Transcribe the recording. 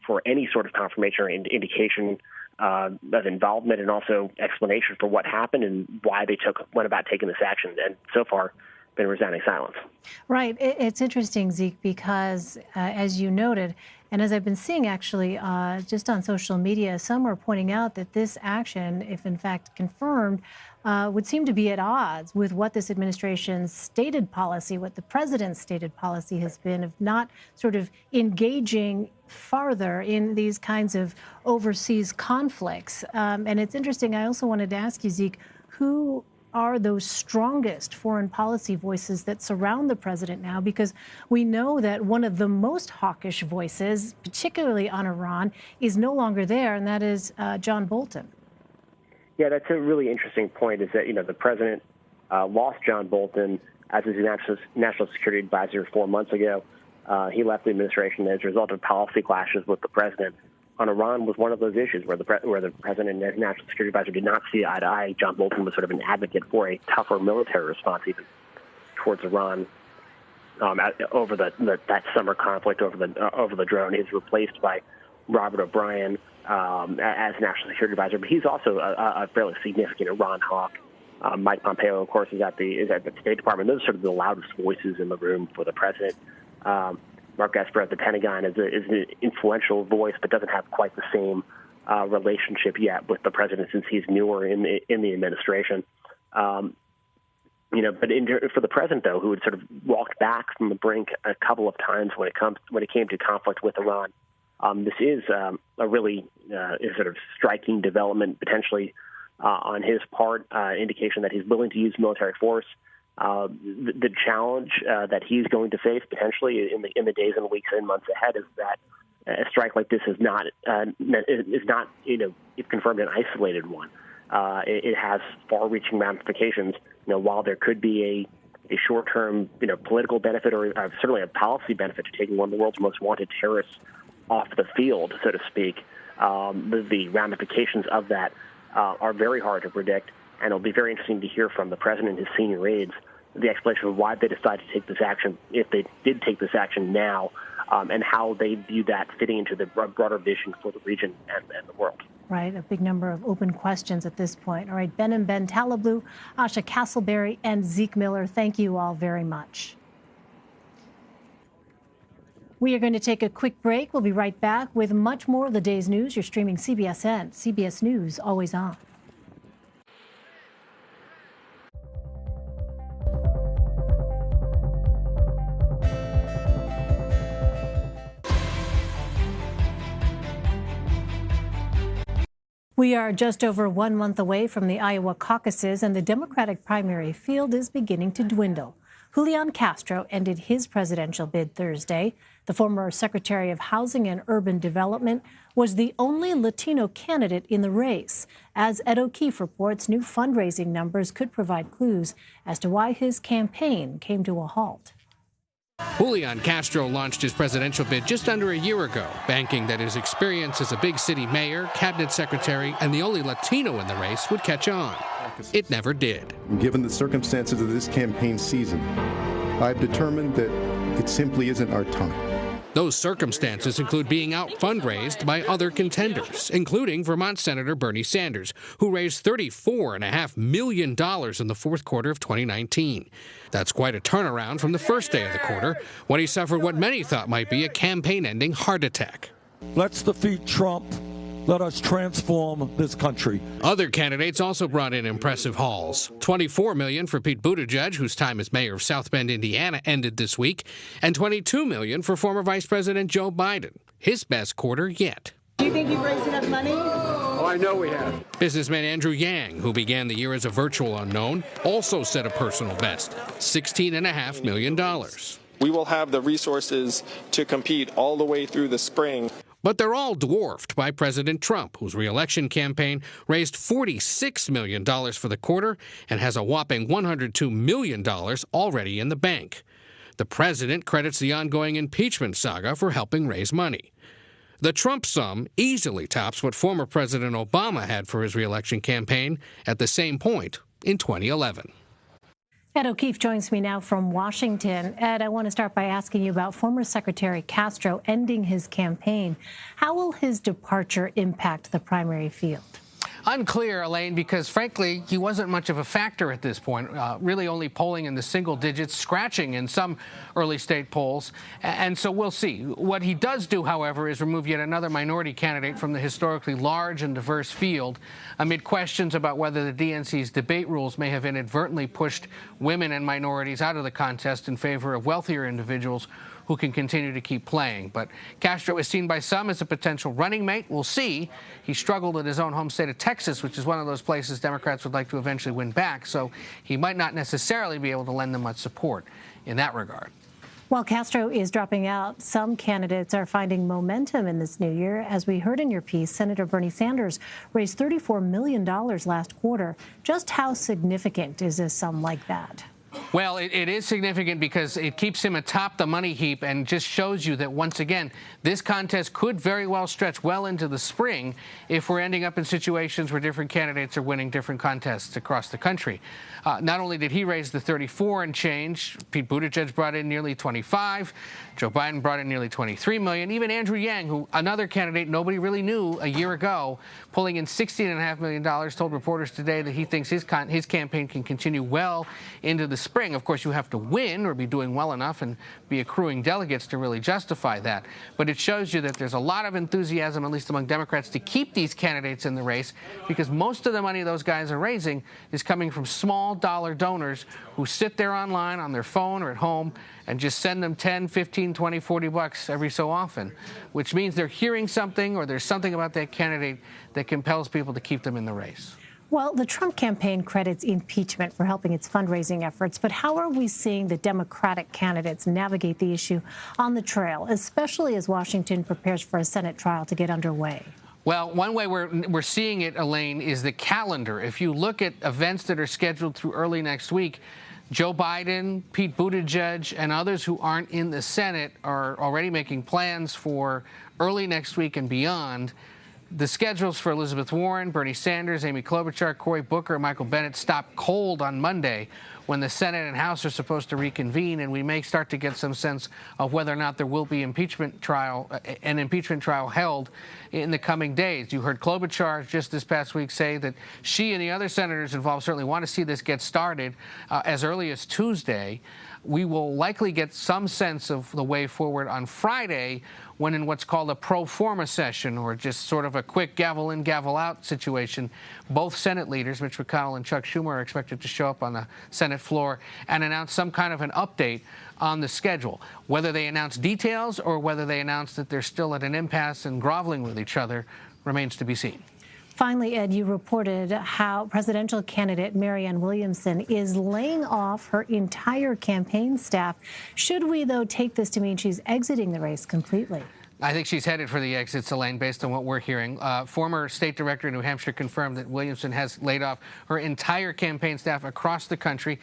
for any sort of confirmation or indication of involvement, and also explanation for what happened and why they went about taking this action. And so far, been resounding silence. Right. It's interesting, Zeke, because as you noted, and as I've been seeing actually just on social media, some are pointing out that this action, if in fact confirmed, would seem to be at odds with what this administration's stated policy, what the president's stated policy has been of not sort of engaging farther in these kinds of overseas conflicts. And it's interesting. I also wanted to ask you, Zeke, who are those strongest foreign policy voices that surround the president now? Because we know that one of the most hawkish voices, particularly on Iran, is no longer there, and that is John Bolton. Yeah, that's a really interesting point, is that, the president lost John Bolton as his national security advisor 4 months ago. He left the administration as a result of policy clashes with the president. On Iran was one of those issues where the president and his national security advisor did not see eye to eye. John Bolton was sort of an advocate for a tougher military response even towards Iran over that summer conflict over the drone. He's replaced by Robert O'Brien as national security advisor, but he's also a fairly significant Iran hawk. Mike Pompeo, of course, is at the State Department. Those are sort of the loudest voices in the room for the president. Mark Esper at the Pentagon is an influential voice, but doesn't have quite the same relationship yet with the president since he's newer in the administration. But for the president, though, who had sort of walked back from the brink a couple of times when it came to conflict with Iran, this is a really sort of striking development, potentially on his part, indication that he's willing to use military force. The challenge that he's going to face potentially in the days and weeks and months ahead is that a strike like this is not if confirmed, an isolated one. It has far-reaching ramifications. While there could be a short-term political benefit or certainly a policy benefit to taking one of the world's most wanted terrorists off the field, so to speak, the ramifications of that are very hard to predict. And it'll be very interesting to hear from the president and his senior aides the explanation of why they decided to take this action, if they did take this action now, and how they view that fitting into the broader vision for the region and the world. Right, a big number of open questions at this point. All right, Ben Talablu, Asha Castleberry, and Zeke Miller, thank you all very much. We are going to take a quick break. We'll be right back with much more of the day's news. You're streaming CBSN, CBS News, always on. We are just over 1 month away from the Iowa caucuses, and the Democratic primary field is beginning to dwindle. Julian Castro ended his presidential bid Thursday. The former Secretary of Housing and Urban Development was the only Latino candidate in the race. As Ed O'Keefe reports, new fundraising numbers could provide clues as to why his campaign came to a halt. Julian Castro launched his presidential bid just under a year ago, banking that his experience as a big city mayor, cabinet secretary, and the only Latino in the race would catch on. It never did. Given the circumstances of this campaign season, I've determined that it simply isn't our time. Those circumstances include being out fundraised by other contenders, including Vermont Senator Bernie Sanders, who raised $34.5 million in the fourth quarter of 2019. That's quite a turnaround from the first day of the quarter, when he suffered what many thought might be a campaign-ending heart attack. Let's defeat Trump. Let us transform this country. Other candidates also brought in impressive hauls. $24 million for Pete Buttigieg, whose time as mayor of South Bend, Indiana, ended this week, and $22 million for former Vice President Joe Biden, his best quarter yet. Do you think you've raised enough money? Oh, I know we have. Businessman Andrew Yang, who began the year as a virtual unknown, also set a personal best, $16.5 million. We will have the resources to compete all the way through the spring. But they're all dwarfed by President Trump, whose re-election campaign raised $46 million for the quarter and has a whopping $102 million already in the bank. The president credits the ongoing impeachment saga for helping raise money. The Trump sum easily tops what former President Obama had for his re-election campaign at the same point in 2011. Ed O'Keefe joins me now from Washington. Ed, I want to start by asking you about former Secretary Castro ending his campaign. How will his departure impact the primary field? Unclear, Elaine, because frankly, he wasn't much of a factor at this point, really only polling in the single digits, scratching in some early state polls. And so we'll see. What he does do, however, is remove yet another minority candidate from the historically large and diverse field amid questions about whether the DNC's debate rules may have inadvertently pushed women and minorities out of the contest in favor of wealthier individuals who can continue to keep playing. But Castro is seen by some as a potential running mate. We'll see. He struggled in his own home state of Texas, which is one of those places Democrats would like to eventually win back. So he might not necessarily be able to lend them much support in that regard. While Castro is dropping out, some candidates are finding momentum in this new year. As we heard in your piece, Senator Bernie Sanders raised $34 million last quarter. Just how significant is a sum like that? Well, it is significant because it keeps him atop the money heap and just shows you that, once again, this contest could very well stretch well into the spring if we're ending up in situations where different candidates are winning different contests across the country. Not only did he raise the 34 and change, Pete Buttigieg brought in nearly 25, Joe Biden brought in nearly 23 million. Even Andrew Yang, who another candidate nobody really knew a year ago, pulling in $16.5 million, told reporters today that he thinks his campaign can continue well into the spring. Of course, you have to win or be doing well enough and be accruing delegates to really justify that. But it shows you that there's a lot of enthusiasm, at least among Democrats, to keep these candidates in the race, because most of the money those guys are raising is coming from small dollar donors who sit there online on their phone or at home and just send them 10, 15, 20, 40 bucks every so often, which means they're hearing something or there's something about that candidate that compels people to keep them in the race. Well, the Trump campaign credits impeachment for helping its fundraising efforts, but how are we seeing the Democratic candidates navigate the issue on the trail, especially as Washington prepares for a Senate trial to get underway? Well, one way we're seeing it, Elaine, is the calendar. If you look at events that are scheduled through early next week, Joe Biden, Pete Buttigieg, and others who aren't in the Senate are already making plans for early next week and beyond. The schedules for Elizabeth Warren, Bernie Sanders, Amy Klobuchar, Cory Booker, and Michael Bennet stop cold on Monday when the Senate and House are supposed to reconvene, and we may start to get some sense of whether or not there will be an impeachment trial held in the coming days. You heard Klobuchar just this past week say that she and the other senators involved certainly want to see this get started as early as Tuesday. We will likely get some sense of the way forward on Friday, when in what's called a pro forma session, or just sort of a quick gavel in, gavel out situation, both Senate leaders, Mitch McConnell and Chuck Schumer, are expected to show up on the Senate floor and announce some kind of an update on the schedule. Whether they announce details or whether they announce that they're still at an impasse and groveling with each other remains to be seen. Finally, Ed, you reported how presidential candidate Marianne Williamson is laying off her entire campaign staff. Should we, though, take this to mean she's exiting the race completely? I think she's headed for the exit, Elaine, based on what we're hearing. Former state director in New Hampshire confirmed that Williamson has laid off her entire campaign staff across the country.